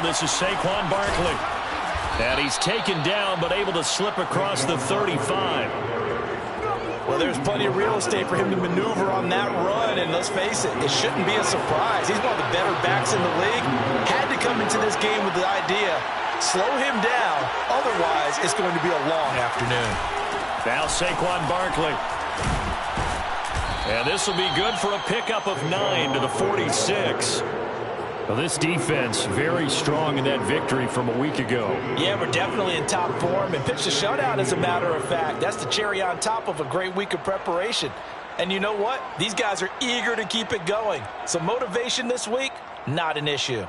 down. This is Saquon Barkley. And he's taken down, but able to slip across the 35. Well, there's plenty of real estate for him to maneuver on that run, and let's face it, it shouldn't be a surprise. He's one of the better backs in the league. Had to come into this game with the idea, slow him down, otherwise it's going to be a long afternoon. Now Saquon Barkley. And this will be good for a pickup of 9 to the 46. Well, this defense very strong in that victory from a week ago. Yeah, we're definitely in top form and pitched a shutout, as a matter of fact. That's the cherry on top of a great week of preparation. And you know what? These guys are eager to keep it going. So motivation this week, not an issue.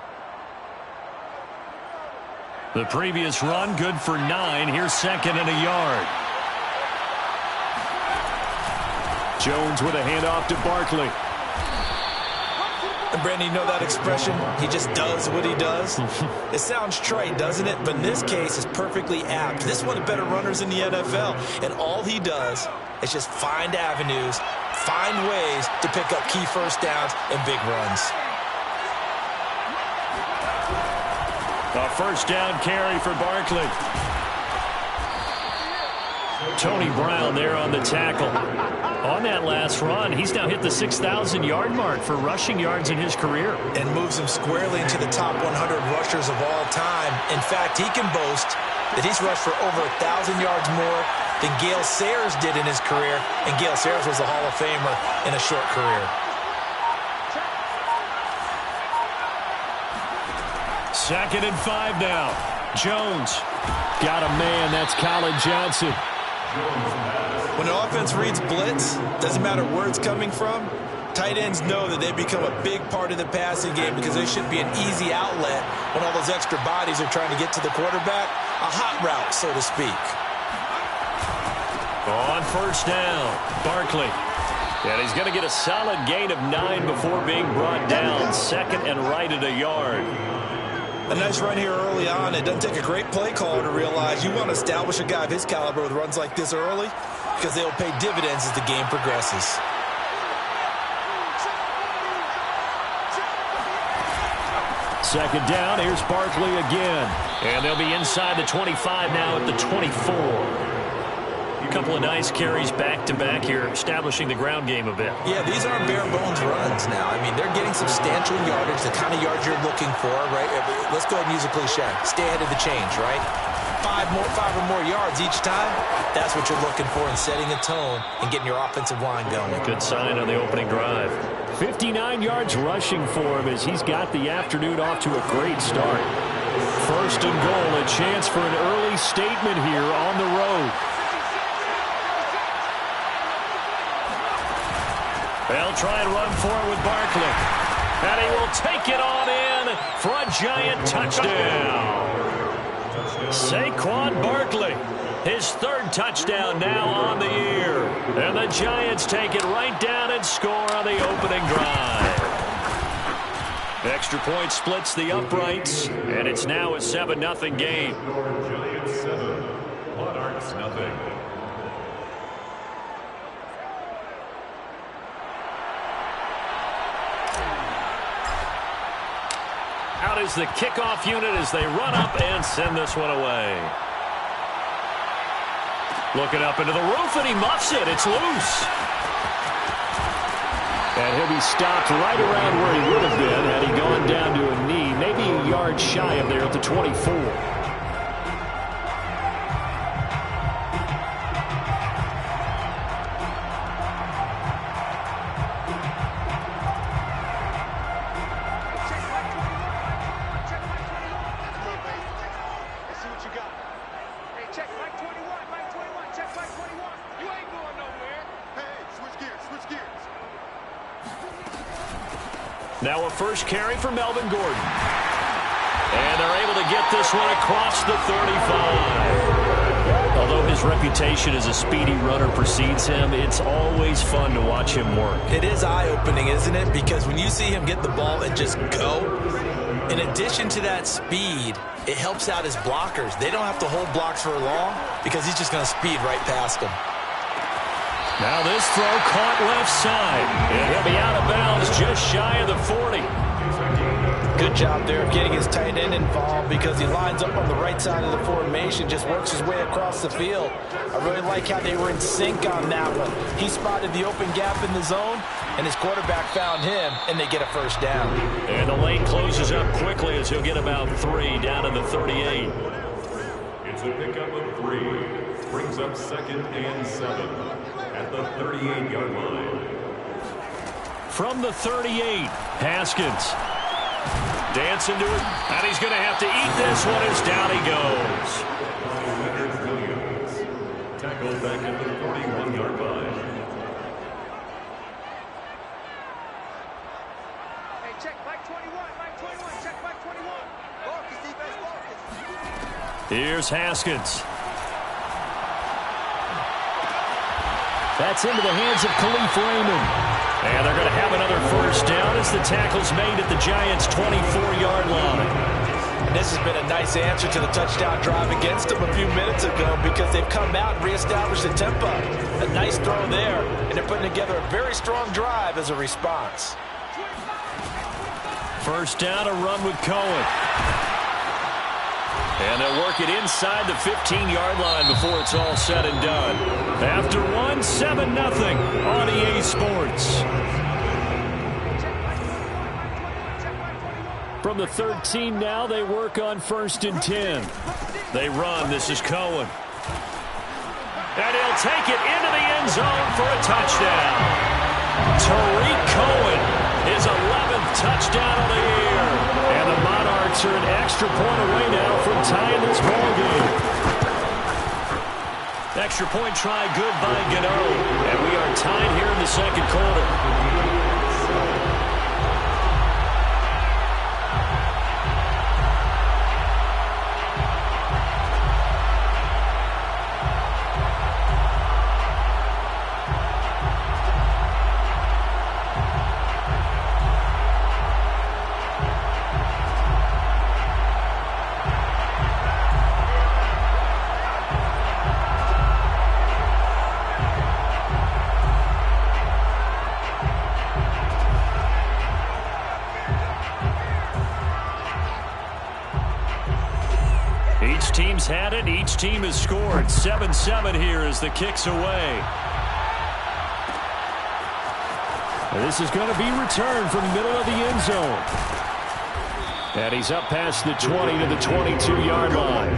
The previous run, good for 9. Here's second and a yard. Jones with a handoff to Barkley. And Brandon, you know that expression? He just does what he does. It sounds trite, doesn't it? But in this case, it's perfectly apt. This is one of the better runners in the NFL. And all he does is just find avenues, find ways to pick up key first downs and big runs. A first down carry for Barkley. Tony Brown there on the tackle. On that last run, he's now hit the 6,000-yard mark for rushing yards in his career. And moves him squarely into the top 100 rushers of all time. In fact, he can boast that he's rushed for over 1,000 yards more than Gale Sayers did in his career. And Gale Sayers was a Hall of Famer in a short career. Second and 5 now. Jones got a man. That's Colin Johnson. When an offense reads blitz, doesn't matter where it's coming from, tight ends know that they become a big part of the passing game because they should be an easy outlet when all those extra bodies are trying to get to the quarterback. A hot route, so to speak. On first down, Barkley. And he's going to get a solid gain of 9 before being brought down. Second and right at a yard. A nice run here early on. It doesn't take a great play caller to realize you want to establish a guy of his caliber with runs like this early because they'll pay dividends as the game progresses. Second down, here's Barkley again. And they'll be inside the 25 now at the 24. A couple of nice carries back-to-back here, establishing the ground game a bit. Yeah, these aren't bare-bones runs now. I mean, they're getting substantial yardage, the kind of yards you're looking for, right? Let's go ahead and use a cliche. Stay ahead of the change, right? Five or more yards each time, that's what you're looking for in setting a tone and getting your offensive line going. Good sign on the opening drive. 59 yards rushing for him as he's got the afternoon off to a great start. First and goal, a chance for an early statement here on the road. They'll try and run for it with Barkley. And he will take it on in for a giant touchdown. Saquon Barkley, his third touchdown now on the year. And the Giants take it right down and score on the opening drive. Extra point splits the uprights, and it's now a 7-0 game. Giants 7, Monarchs 0. Out is the kickoff unit as they run up and send this one away. Looking up into the roof, and he muffs it. It's loose. And he'll be stopped right around where he would have been had he gone down to a knee, maybe a yard shy of there at the 24. Now a first carry for Melvin Gordon. And they're able to get this one across the 35. Although his reputation as a speedy runner precedes him, it's always fun to watch him work. It is eye-opening, isn't it? Because when you see him get the ball and just go, in addition to that speed, it helps out his blockers. They don't have to hold blocks for long because he's just going to speed right past them. Now this throw caught left side. And he'll be out of bounds just shy of the 40. Good job there of getting his tight end involved because he lines up on the right side of the formation, just works his way across the field. I really like how they were in sync on that one. He spotted the open gap in the zone, and his quarterback found him, and they get a first down. And the lane closes up quickly as he'll get about 3 down to the 38. It's a pickup of 3. Brings up 2nd and 7 at the 38-yard line. From the 38, Haskins. Dancing to it, and he's going to have to eat this one as down he goes. Leonard Williams. Tackled back at the 41-yard line. Hey, check back 21, check back 21. Marcus, defense, Marcus. Here's Haskins. That's into the hands of Khalif Raymond. And they're going to have another first down as the tackle's made at the Giants' 24-yard line. And this has been a nice answer to the touchdown drive against them a few minutes ago because they've come out and reestablished the tempo. A nice throw there, and they're putting together a very strong drive as a response. First down, a run with Cohen. And they'll work it inside the 15-yard line before it's all said and done. After one, 7-0 on EA Sports. From the 13 now, they work on 1st and 10. They run. This is Cohen. And he'll take it into the end zone for a touchdown. Tariq Cohen, his 11th touchdown of the year. And the Monarchs are an extra point away now from tying this ball game. Extra point try good by Gano. And we are tied here in the second quarter. Each team's had it. Each team has scored. 7-7 here as the kick's away. This is going to be returned from the middle of the end zone. And he's up past the 20 to the 22-yard line.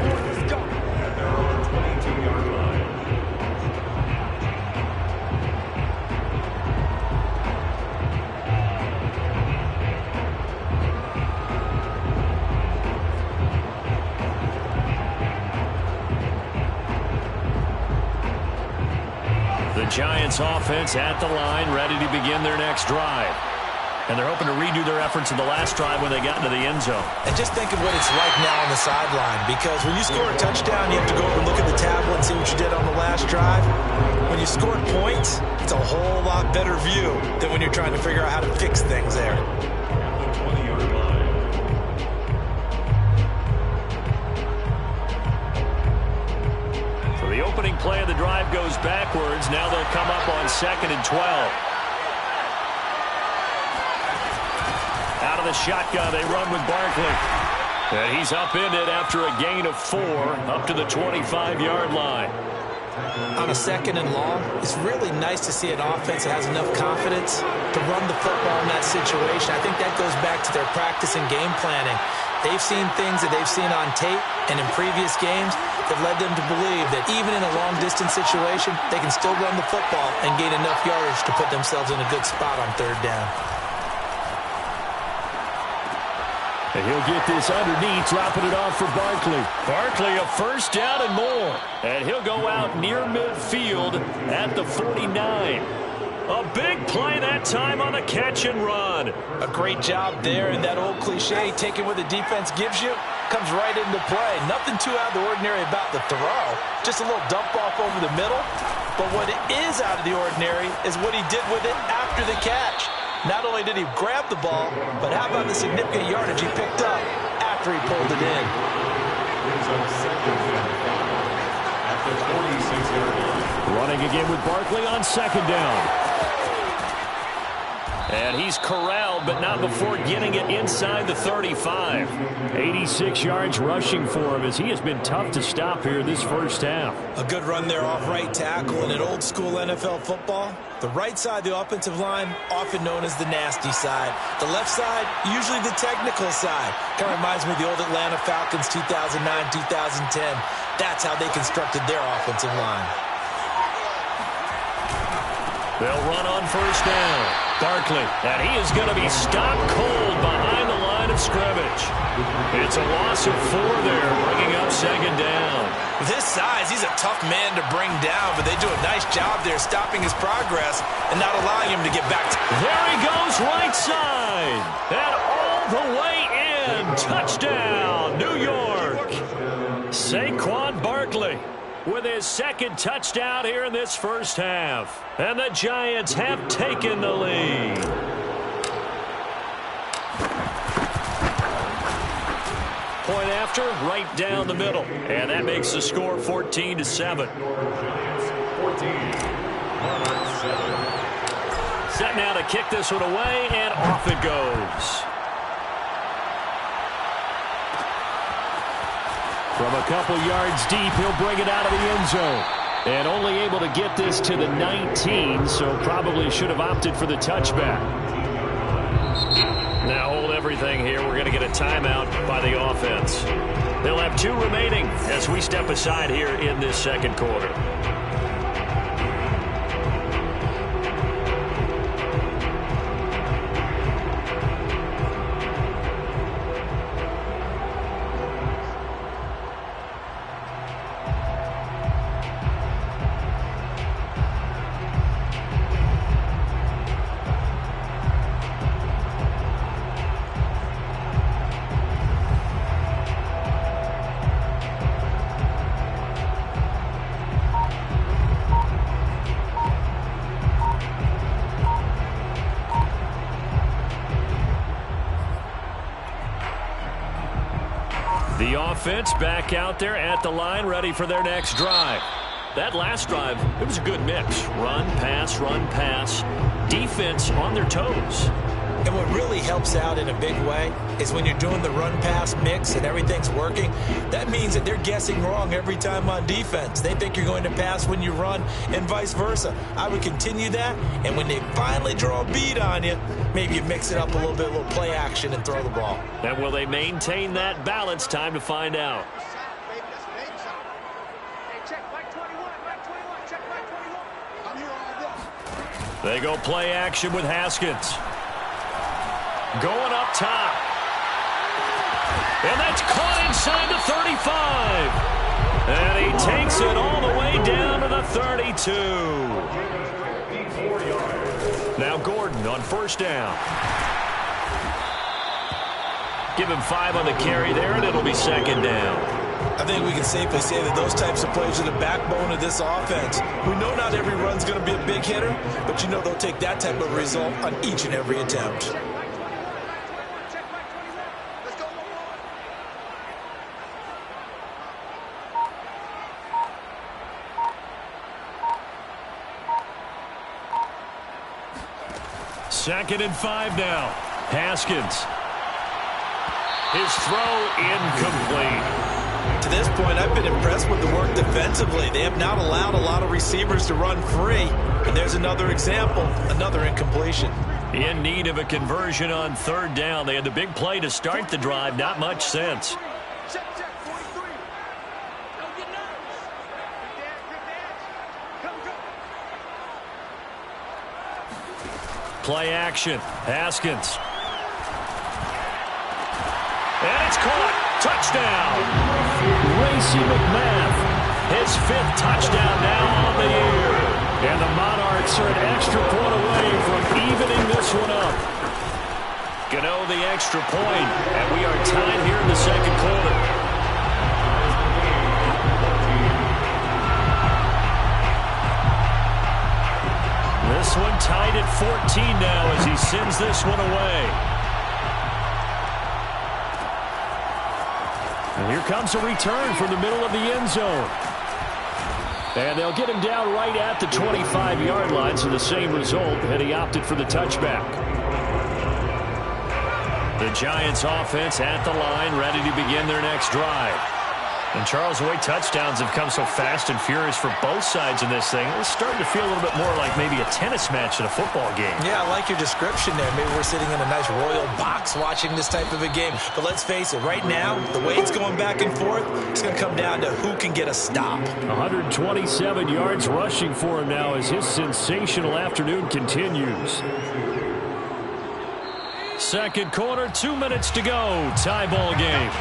The Giants offense at the line, ready to begin their next drive. And they're hoping to redo their efforts in the last drive when they got into the end zone. And just think of what it's like now on the sideline, because when you score a touchdown, you have to go over and look at the tablet and see what you did on the last drive. When you scored points, it's a whole lot better view than when you're trying to figure out how to fix things there. The opening play of the drive goes backwards. Now they'll come up on 2nd and 12. Out of the shotgun, they run with Barkley. And he's upended after a gain of 4 up to the 25-yard line. On a 2nd and long, it's really nice to see an offense that has enough confidence to run the football in that situation. I think that goes back to their practice and game planning. They've seen things that they've seen on tape and in previous games that led them to believe that even in a long-distance situation, they can still run the football and gain enough yardage to put themselves in a good spot on 3rd down. And he'll get this underneath, dropping it off for Barkley. Barkley, a first down and more. And he'll go out near midfield at the 49. A big play that time on the catch and run. A great job there, and that old cliche, taking what the defense gives you, comes right into play. Nothing too out of the ordinary about the throw. Just a little dump off over the middle. But what is out of the ordinary is what he did with it after the catch. Not only did he grab the ball, but how about the significant yardage he picked up after he pulled it in. Running again with Barkley on 2nd down. And he's corralled, but not before getting it inside the 35. 86 yards rushing for him as he has been tough to stop here this first half. A good run there off right tackle. In an old school NFL football, the right side of the offensive line, often known as the nasty side. The left side, usually the technical side. Kind of reminds me of the old Atlanta Falcons 2009-2010. That's how they constructed their offensive line. They'll run on first down. Barkley, and he is going to be stopped cold behind the line of scrimmage. It's a loss of 4 there, bringing up second down. With his size, he's a tough man to bring down, but they do a nice job there stopping his progress and not allowing him to get back. There he goes, right side. And all the way in. Touchdown, New York. Saquon Barkley with his second touchdown here in this first half. And the Giants have taken the lead. Point after, right down the middle. And that makes the score 14-7. Giants 14. Set now to kick this one away, and off it goes. From a couple yards deep, he'll bring it out of the end zone. And only able to get this to the 19, so probably should have opted for the touchback. Now hold everything here. We're going to get a timeout by the offense. They'll have 2 remaining as we step aside here in this second quarter. The offense back out there at the line, ready for their next drive. That last drive, it was a good mix. Run, pass, defense on their toes. And what really helps out in a big way is when you're doing the run-pass mix and everything's working, that means that they're guessing wrong every time on defense. They think you're going to pass when you run and vice versa. I would continue that, and when they finally draw a bead on you, maybe you mix it up a little bit, a little play action, and throw the ball. And will they maintain that balance? Time to find out. They go play action with Haskins. Going up top. And that's caught inside the 35. And he takes it all the way down to the 32. Now Gordon on first down. Give him 5 on the carry there, and it'll be second down. I think we can safely say that those types of plays are the backbone of this offense. We know not every run's going to be a big hitter, but you know they'll take that type of result on each and every attempt. Second and 5 now. Haskins. His throw incomplete. To this point, I've been impressed with the work defensively. They have not allowed a lot of receivers to run free. And there's another example, another incompletion. In need of a conversion on third down. They had the big play to start the drive. Not much sense. Play action. Haskins. And it's caught. Touchdown. Racey McMath. His 5th touchdown now on the year. And the Monarchs are an extra point away from evening this one up. Gano the extra point. And we are tied here in the second quarter. This one tied at 14 now as he sends this one away. And here comes a return from the middle of the end zone. And they'll get him down right at the 25-yard line, so the same result, and he opted for the touchback. The Giants offense at the line, ready to begin their next drive. And Charles, the way touchdowns have come so fast and furious for both sides in this thing, it's starting to feel a little bit more like maybe a tennis match in a football game. Yeah, I like your description there. Maybe we're sitting in a nice royal box watching this type of a game. But let's face it, right now, the way it's going back and forth, it's going to come down to who can get a stop. 127 yards rushing for him now as his sensational afternoon continues. Second quarter, 2 minutes to go. Tie ball game.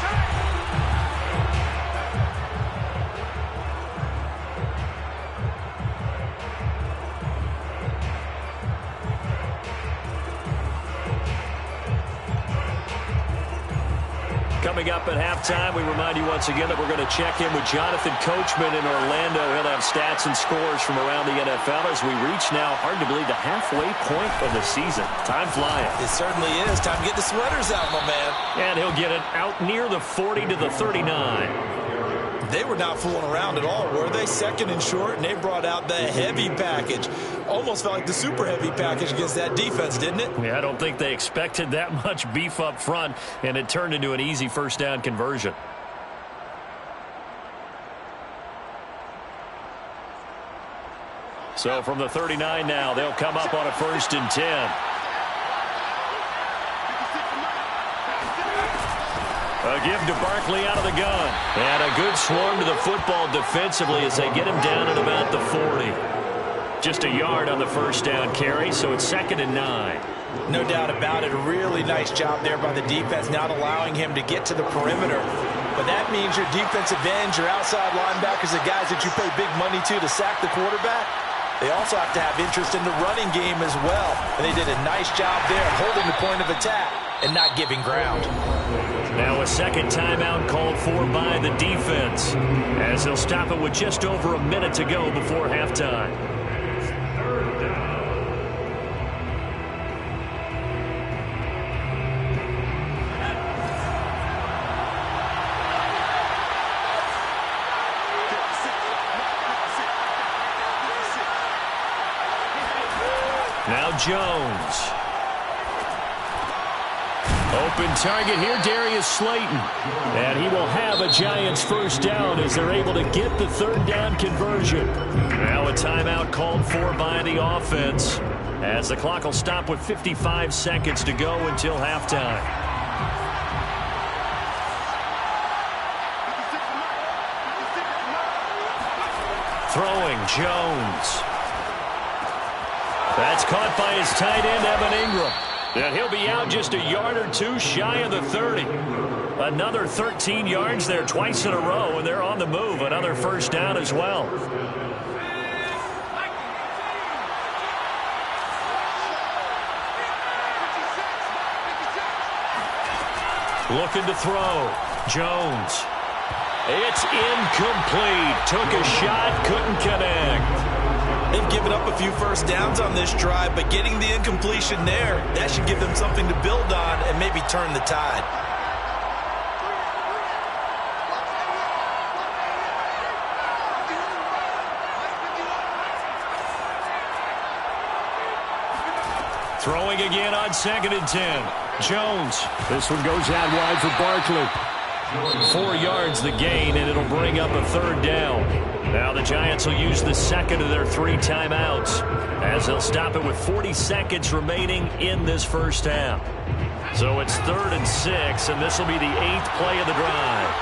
Coming up at halftime, we remind you once again that we're going to check in with Jonathan Coachman in Orlando. He'll have stats and scores from around the NFL as we reach now, hard to believe, the halfway point of the season. Time flying. It certainly is. Time to get the sweaters out, my man. And he'll get it out near the 40 to the 39. They were not fooling around at all, were they? Second and short, and they brought out the heavy package. Almost felt like the super heavy package against that defense, didn't it? Yeah, I don't think they expected that much beef up front, and it turned into an easy first down conversion. So from the 39 now, they'll come up on a 1st and 10. A give to Barkley out of the gun. And a good swarm to the football defensively as they get him down at about the 40. Just a yard on the first down carry, so it's 2nd and 9. No doubt about it. A really nice job there by the defense, not allowing him to get to the perimeter. But that means your defensive ends, your outside linebackers, the guys that you pay big money to sack the quarterback, they also have to have interest in the running game as well. And they did a nice job there holding the point of attack and not giving ground. Now a second timeout called for by the defense as they'll stop it with just over a minute to go before halftime. Now Jones. Open target here, Darius Slayton. And he will have a Giants first down as they're able to get the 3rd down conversion. Now a timeout called for by the offense as the clock will stop with 55 seconds to go until halftime. Throwing, Jones. That's caught by his tight end, Evan Ingram. And he'll be out just a yard or two shy of the 30. Another 13 yards there twice in a row, and they're on the move. Another first down as well. Looking to throw. Jones. It's incomplete. Took a shot, couldn't connect. They've given up a few first downs on this drive, but getting the incompletion there, that should give them something to build on and maybe turn the tide. Throwing again on 2nd and 10. Jones. This one goes out wide for Barkley. 4 yards the gain, and it'll bring up a 3rd down. Now the Giants will use the second of their 3 timeouts as they'll stop it with 40 seconds remaining in this first half. So it's 3rd and 6, and this will be the 8th play of the drive.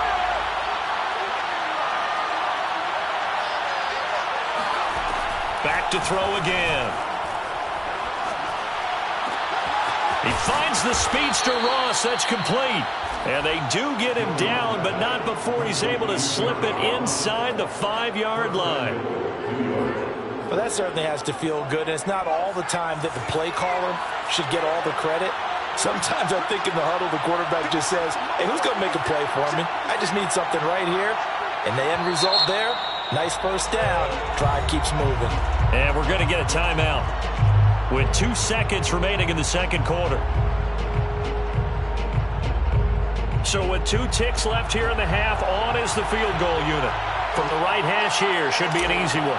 Back to throw again. He finds the speedster Ross. That's complete. And they do get him down, but not before he's able to slip it inside the 5-yard line. Well, that certainly has to feel good. And it's not all the time that the play caller should get all the credit. Sometimes I think in the huddle, the quarterback just says, hey, who's going to make a play for me? I just need something right here. And the end result there, nice first down. Drive keeps moving. And we're going to get a timeout with 2 seconds remaining in the second quarter. So with 2 ticks left here in the half, on is the field goal unit. From the right hash here, should be an easy one.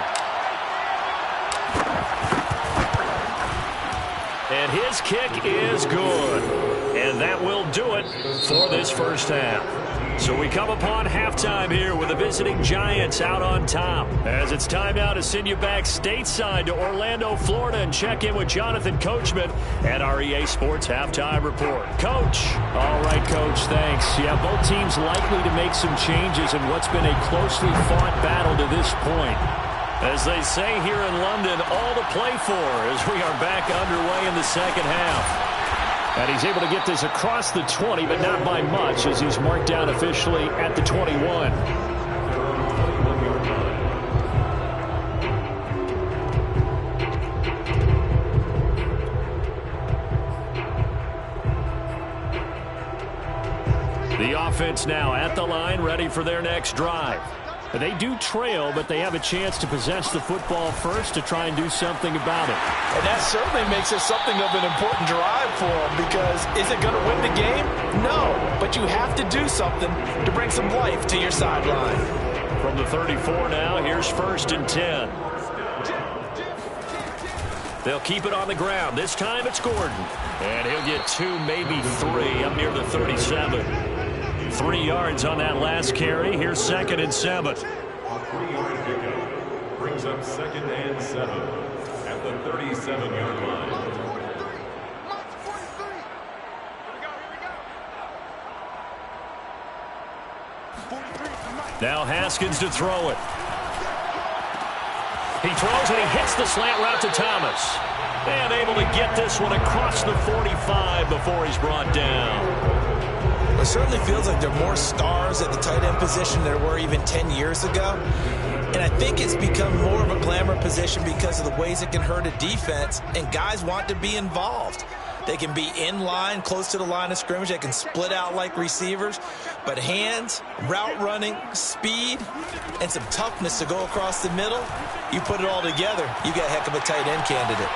And his kick is good. And that will do it for this first half. So we come upon halftime here with the visiting Giants out on top. As it's time now to send you back stateside to Orlando, Florida, and check in with Jonathan Coachman at our EA Sports Halftime Report. Coach. All right, Coach, thanks. Yeah, both teams likely to make some changes in what's been a closely fought battle to this point. As they say here in London, all to play for as we are back underway in the second half. And he's able to get this across the 20, but not by much, as he's marked down officially at the 21. The offense now at the line, ready for their next drive. They do trail, but they have a chance to possess the football first to try and do something about it. And that certainly makes it something of an important drive for them, because is it going to win the game? No, but you have to do something to bring some life to your sideline. From the 34 now, here's 1st and 10. They'll keep it on the ground. This time it's Gordon. And he'll get 2, maybe 3 up near the 37. 3 yards on that last carry. Here's 2nd and 7. 3-yard pickup brings up 2nd and 7 at the 37-yard line. Now Haskins to throw it. He throws and he hits the slant route to Thomas. And able to get this one across the 45 before he's brought down. It certainly feels like there are more stars at the tight end position than there were even 10 years ago. And I think it's become more of a glamour position because of the ways it can hurt a defense, and guys want to be involved. They can be in line, close to the line of scrimmage. They can split out like receivers. But hands, route running, speed, and some toughness to go across the middle, you put it all together, you got a heck of a tight end candidate.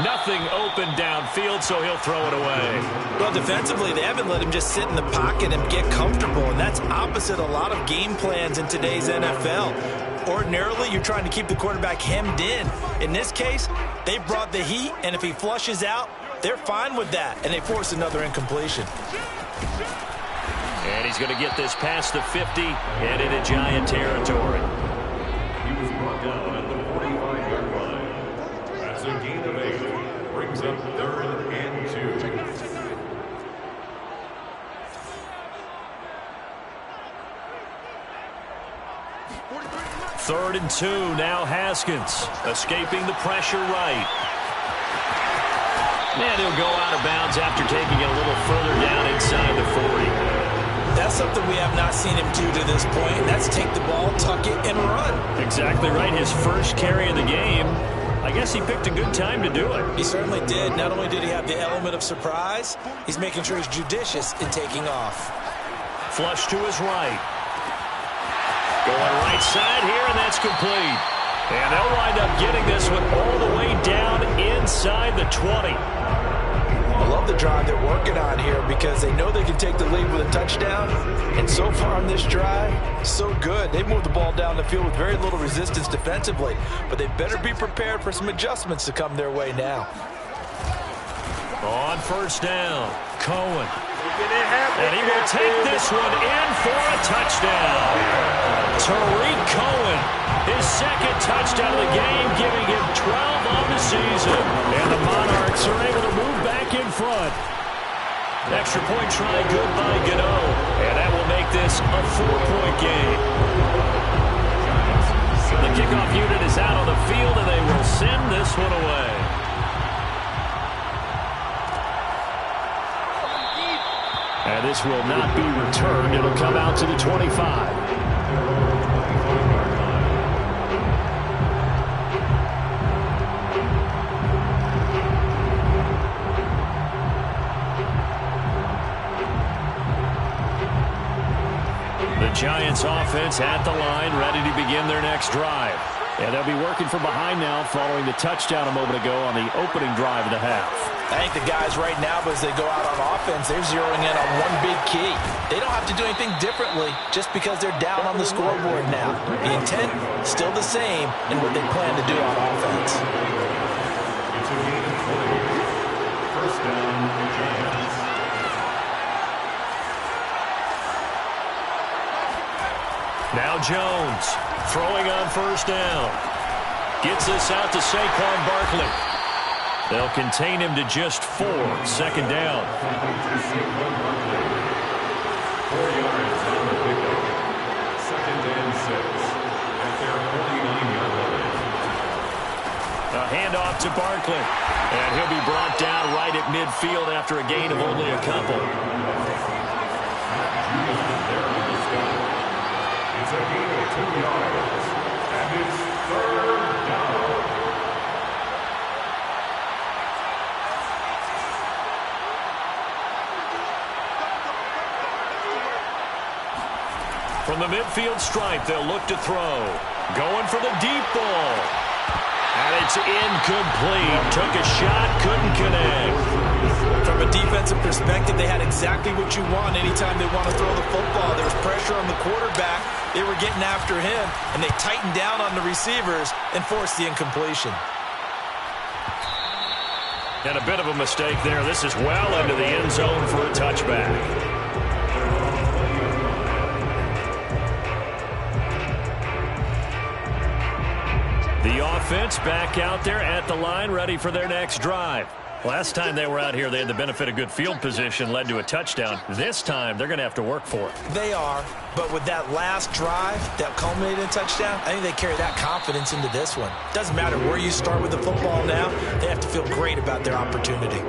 Nothing open downfield, so he'll throw it away. Well, defensively, they haven't let him just sit in the pocket and get comfortable, and that's opposite a lot of game plans in today's NFL. Ordinarily, you're trying to keep the quarterback hemmed in. In this case, they brought the heat, and if he flushes out, they're fine with that, and they force another incompletion. And he's going to get this past the 50 and into Giant territory. He was brought down at the 45-yard line. That's a gain of 8. Brings up 3rd and 2. Third and 2, now Haskins escaping the pressure right. And he'll go out of bounds after taking it a little further down inside the 40. That's something we have not seen him do to this point, and that's take the ball, tuck it, and run. Exactly right. His first carry of the game. I guess he picked a good time to do it. He certainly did. Not only did he have the element of surprise, he's making sure he's judicious in taking off. Flush to his right. Going right side here, and that's complete. And they'll wind up getting this one all the way down inside the 20. I love the drive they're working on here because they know they can take the lead with a touchdown. And so far on this drive, so good. They moved the ball down the field with very little resistance defensively. But they better be prepared for some adjustments to come their way now. On first down, Cohen. And he will take this one in for a touchdown. Tariq Cohen, his second touchdown of the game, giving him 12 on the season. And the Monarchs are able to move back in front. Extra point try good by Gano. And that will make this a 4-point game. The kickoff unit is out on the field, and they will send this one away. And this will not be returned. It'll come out to the 25. The Giants offense at the line, ready to begin their next drive. And they'll be working from behind now following the touchdown a moment ago on the opening drive of the half. I think the guys right now, as they go out on offense, they're zeroing in on one big key. They don't have to do anything differently just because they're down on the scoreboard now. The intent, still the same in what they plan to do on offense. It's a gain of 20. First down, Giants. Now Jones throwing on first down. Gets this out to Saquon Barkley. They'll contain him to just 4. Second down. 4 yards on the pickup. Second and 6 at their 49-yard line. A handoff to Barkley. And he'll be brought down right at midfield after a gain of only a couple. It's a gain of 2 yards. And it's third down. From the midfield stripe, they'll look to throw. Going for the deep ball. And it's incomplete. Took a shot, couldn't connect. From a defensive perspective, they had exactly what you want anytime they want to throw the football. There was pressure on the quarterback. They were getting after him, and they tightened down on the receivers and forced the incompletion. And a bit of a mistake there. This is well into the end zone for a touchback. The offense back out there at the line, ready for their next drive. Last time they were out here, they had the benefit of good field position, led to a touchdown. This time, they're going to have to work for it. They are, but with that last drive that culminated in a touchdown, I think they carry that confidence into this one. Doesn't matter where you start with the football now, they have to feel great about their opportunity.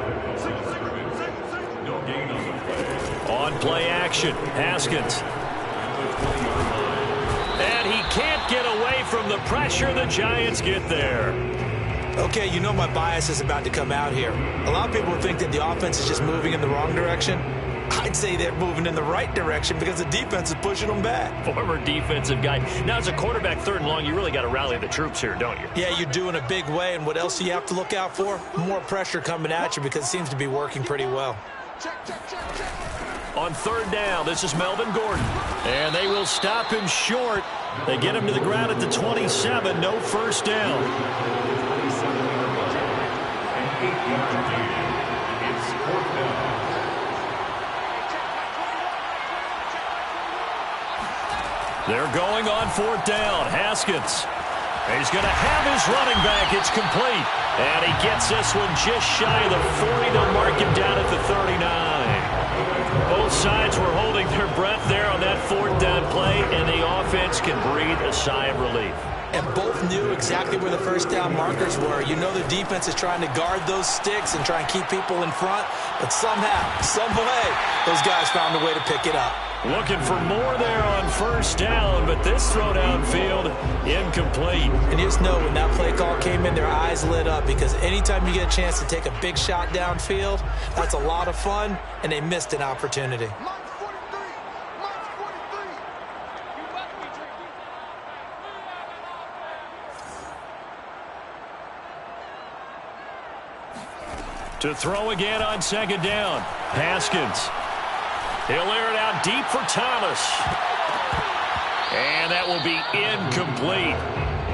No gain on the play. On play action, Haskins. And he can't get away from the pressure. The Giants get there. Okay, you know my bias is about to come out here. A lot of people think that the offense is just moving in the wrong direction. I'd say they're moving in the right direction because the defense is pushing them back. Former defensive guy. Now, as a quarterback, third and long, you really got to rally the troops here, don't you? Yeah, you do in a big way, and what else do you have to look out for? More pressure coming at you because it seems to be working pretty well. On third down, this is Melvin Gordon. And they will stop him short. They get him to the ground at the 27. No first down. 27-yard line. And 8-yard gain. It's fourth down. They're going on fourth down. Haskins. He's going to have his running back. It's complete. And he gets this one just shy of the 40. They'll mark him down at the 39. Both sides were holding their breath there on that fourth down play, and the offense can breathe a sigh of relief. And both knew exactly where the first down markers were. You know the defense is trying to guard those sticks and try and keep people in front, but somehow, some way, those guys found a way to pick it up. Looking for more there on first down, but this throw downfield, incomplete. And you just know when that play call came in, their eyes lit up because anytime you get a chance to take a big shot downfield, that's a lot of fun, and they missed an opportunity. To throw again on second down, Haskins. He'll air it out deep for Thomas. And that will be incomplete.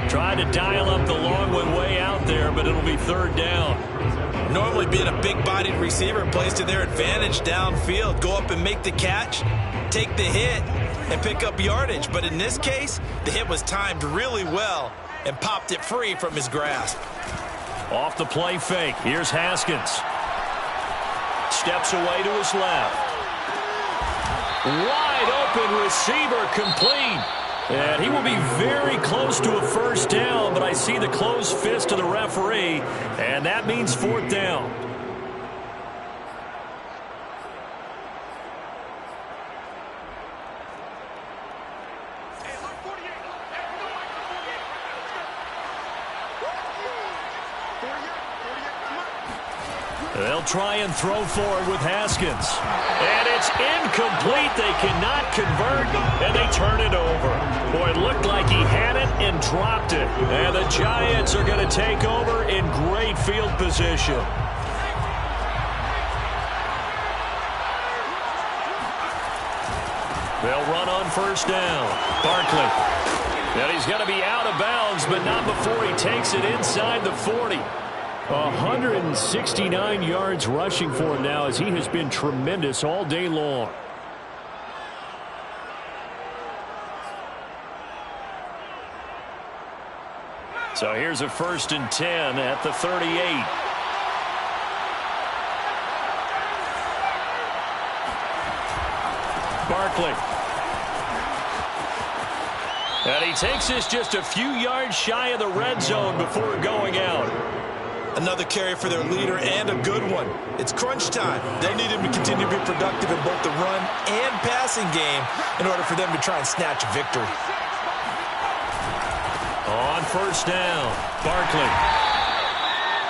Tried to dial up the long one way out there, but it'll be third down. Normally being a big-bodied receiver plays to their advantage downfield. Go up and make the catch, take the hit, and pick up yardage. But in this case, the hit was timed really well and popped it free from his grasp. Off the play fake. Here's Haskins. Steps away to his left. Wide open receiver complete. And he will be very close to a first down, but I see the closed fist of the referee, and that means fourth down. They'll try and throw forward with Haskins. And it's incomplete. They cannot convert, and they turn it over. Boy, it looked like he had it and dropped it. And the Giants are going to take over in great field position. They'll run on first down. Barkley. And he's going to be out of bounds, but not before he takes it inside the 40. 169 yards rushing for him now as he has been tremendous all day long. So here's a 1st and 10 at the 38. Barkley. And he takes this just a few yards shy of the red zone before going out. Another carry for their leader, and a good one. It's crunch time. They need him to continue to be productive in both the run and passing game in order for them to try and snatch a victory. On 1st down, Barkley.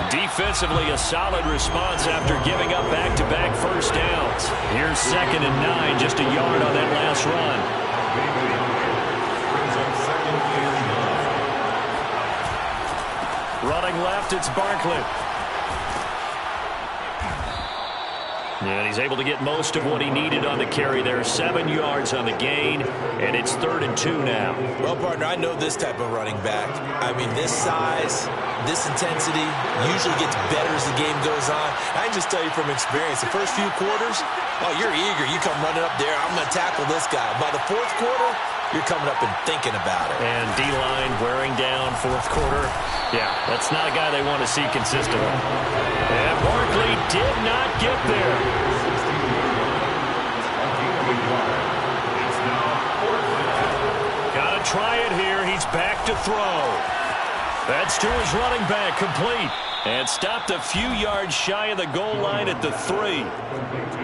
Defensively, a solid response after giving up back-to-back 1st downs. Here's 2nd and 9, just a yard on that last run. Running left, it's Barkley. And he's able to get most of what he needed on the carry there. 7 yards on the gain, and it's 3rd and 2 now. Well, partner, I know this type of running back. I mean, this size, this intensity usually gets better as the game goes on. I can just tell you from experience, the first few quarters, oh, you're eager. You come running up there, I'm going to tackle this guy. By the 4th quarter, you're coming up and thinking about it. And D-line wearing down 4th quarter. Yeah, that's not a guy they want to see consistently. And Barkley did not get there. Got to try it here. He's back to throw. That's to his running back, complete. And stopped a few yards shy of the goal line at the 3.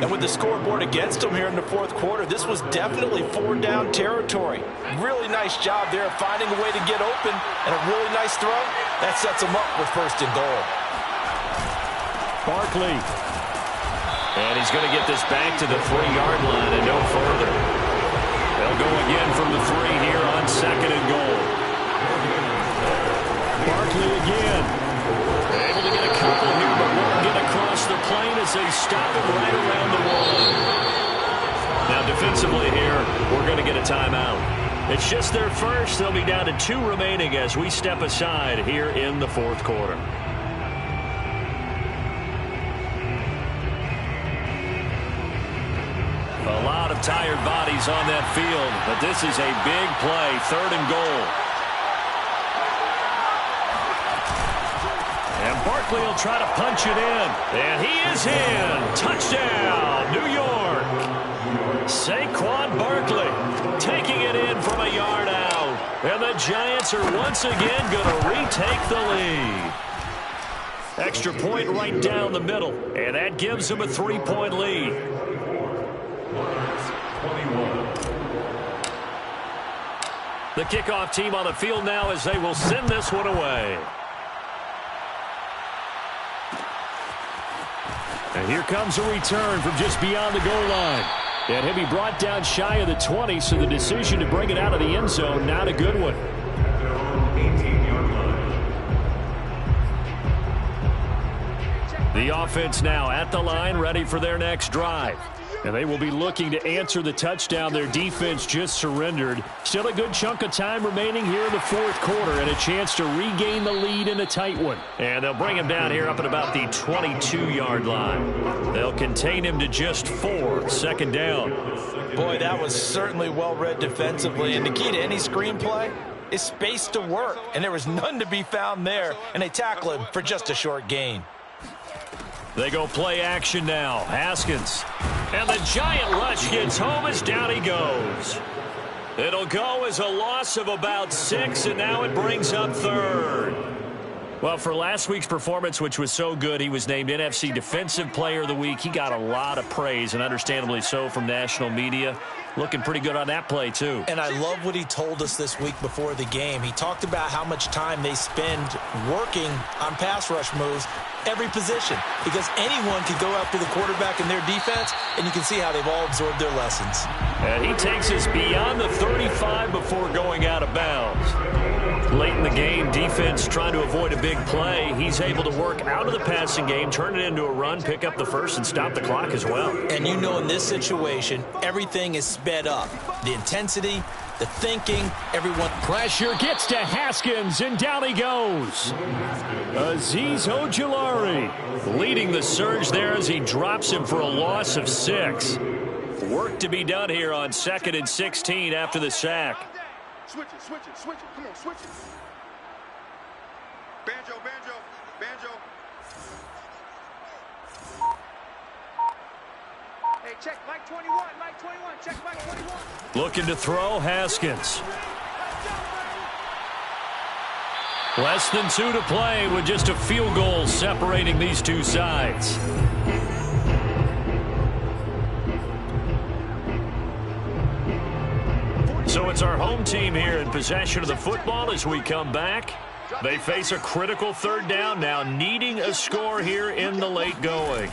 And with the scoreboard against him here in the 4th quarter, this was definitely 4-down territory. Really nice job there of finding a way to get open, and a really nice throw. That sets him up with 1st and goal. Barkley. And he's going to get this back to the 3-yard line and no further. They'll go again from the 3 here on 2nd and goal. Barkley again. Able to get a couple here, but won't get across the plane as they stop it right around the 1. Now defensively here, we're going to get a timeout. It's just their first. They'll be down to 2 remaining as we step aside here in the 4th quarter. A lot of tired bodies on that field, but this is a big play, 3rd and goal. And Barkley will try to punch it in. And he is in. Touchdown, New York. Saquon Barkley taking it in from a yard out. And the Giants are once again going to retake the lead. Extra point right down the middle. And that gives them a 3-point lead. 21. The kickoff team on the field now as they will send this one away. And here comes a return from just beyond the goal line. And he'll be brought down shy of the 20, so the decision to bring it out of the end zone, not a good one. 18-yard line. The offense now at the line, ready for their next drive. And they will be looking to answer the touchdown their defense just surrendered. Still a good chunk of time remaining here in the 4th quarter and a chance to regain the lead in a tight one. And they'll bring him down here up at about the 22-yard line. They'll contain him to just 4, 2nd down. Boy, that was certainly well-read defensively. And the key to any screenplay is space to work. And there was none to be found there. And they tackle him for just a short gain. They go play action now. Haskins. And the giant rush gets home as down he goes. It'll go as a loss of about 6, and now it brings up 3rd. Well, for last week's performance, which was so good, he was named NFC Defensive Player of the Week. He got a lot of praise, and understandably so, from national media. Looking pretty good on that play, too. And I love what he told us this week before the game. He talked about how much time they spend working on pass rush moves, every position, because anyone could go after the quarterback in their defense, and you can see how they've all absorbed their lessons. And he takes us beyond the 35 before going out of bounds. Late in the game, defense trying to avoid a big play. He's able to work out of the passing game, turn it into a run, pick up the first, and stop the clock as well. And you know, in this situation, everything is sped up. The intensity, the thinking, everyone. Pressure gets to Haskins, and down he goes. Azeez Ojulari leading the surge there as he drops him for a loss of 6. Work to be done here on 2nd and 16 after the sack. Switch it, switch it, switch it. Come on, switch it. Banjo. Hey, check Mike 21. Check Mike 21. Looking to throw, Haskins. Less than 2 to play with just a field goal separating these two sides. So it's our home team here in possession of the football as we come back. They face a critical third down now, needing a score here in the late going.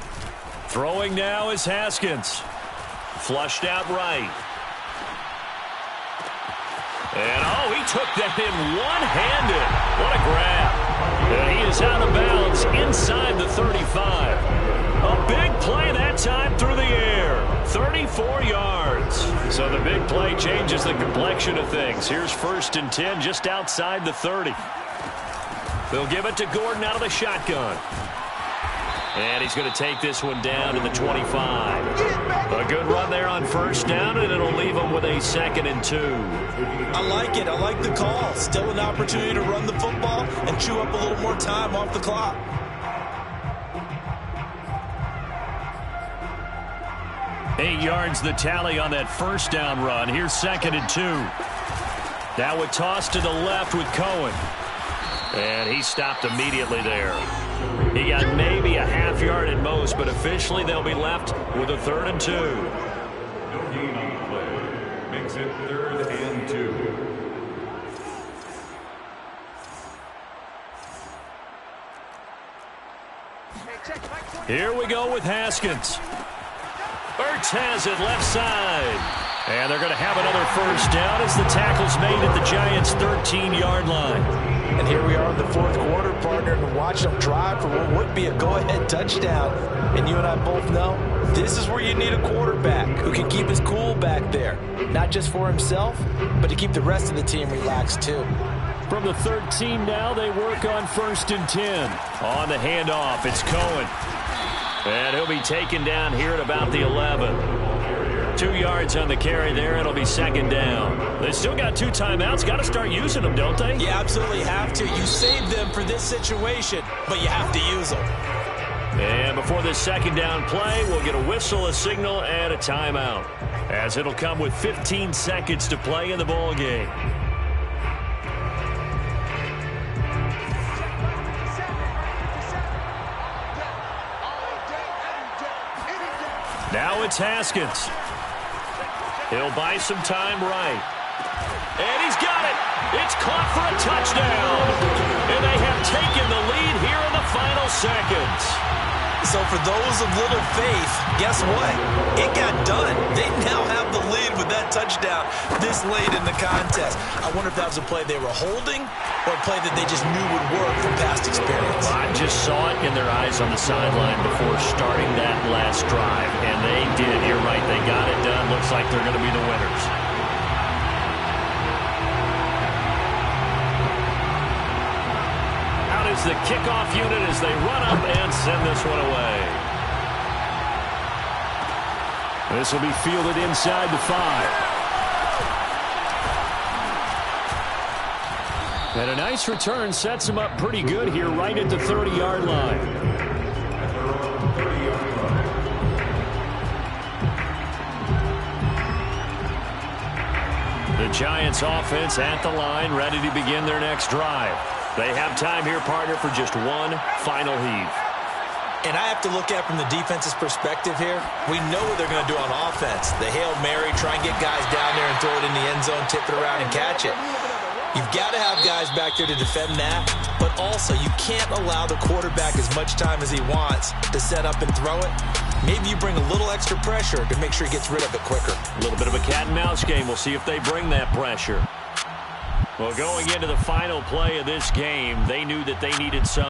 Throwing now is Haskins. Flushed out right. And, oh, he took that in one-handed. What a grab. And he is out of bounds inside the 35. A big play that time through the air. 34 yards. So the big play changes the complexion of things. Here's 1st and 10 just outside the 30. They'll give it to Gordon out of the shotgun. And he's going to take this one down to the 25. A good run there on 1st down, and it'll leave him with a 2nd and 2. I like it. I like the call. Still an opportunity to run the football and chew up a little more time off the clock. Eight yards the tally on that 1st down run. Here's 2nd and 2. Now a toss to the left with Cohen. And he stopped immediately there. He got maybe a half yard at most, but officially they'll be left with a 3rd and 2. No gain on the play. Makes it 3rd and 2. Here we go with Haskins. Ertz has it left side. And they're going to have another 1st down as the tackle's made at the Giants' 13-yard line. And here we are in the 4th quarter, partner, and watch them drive for what would be a go-ahead touchdown. And you and I both know this is where you need a quarterback who can keep his cool back there. Not just for himself, but to keep the rest of the team relaxed too. From the 13 now, they work on 1st and 10. On the handoff, it's Cohen. And he'll be taken down here at about the 11. 2 yards on the carry there. It'll be 2nd down. They still got 2 timeouts. Got to start using them, don't they? You absolutely have to. You save them for this situation, but you have to use them. And before this 2nd down play, we'll get a whistle, a signal, and a timeout, as it'll come with 15 seconds to play in the ball game. Now it's Haskins. He'll buy some time right. And he's got it. It's caught for a touchdown. And they have taken the lead here in the final seconds. So for those of little faith, guess what? It got done. They now have the lead with that touchdown this late in the contest. I wonder if that was a play they were holding or a play that they just knew would work from past experience. I just saw it in their eyes on the sideline before starting that last drive, and they did. You're right. They got it done. Looks like they're going to be the winners. Out is the kickoff unit as they run up and send this one away. This will be fielded inside the 5. And a nice return sets him up pretty good here right at the 30-yard line. The Giants offense at the line, ready to begin their next drive. They have time here, partner, for just one final heave. And I have to look at from the defense's perspective here. We know what they're going to do on offense. The Hail Mary, try and get guys down there and throw it in the end zone, tip it around and catch it. You've got to have guys back there to defend that, but also you can't allow the quarterback as much time as he wants to set up and throw it. Maybe you bring a little extra pressure to make sure he gets rid of it quicker. A little bit of a cat and mouse game. We'll see if they bring that pressure. Well, going into the final play of this game, they knew that they needed some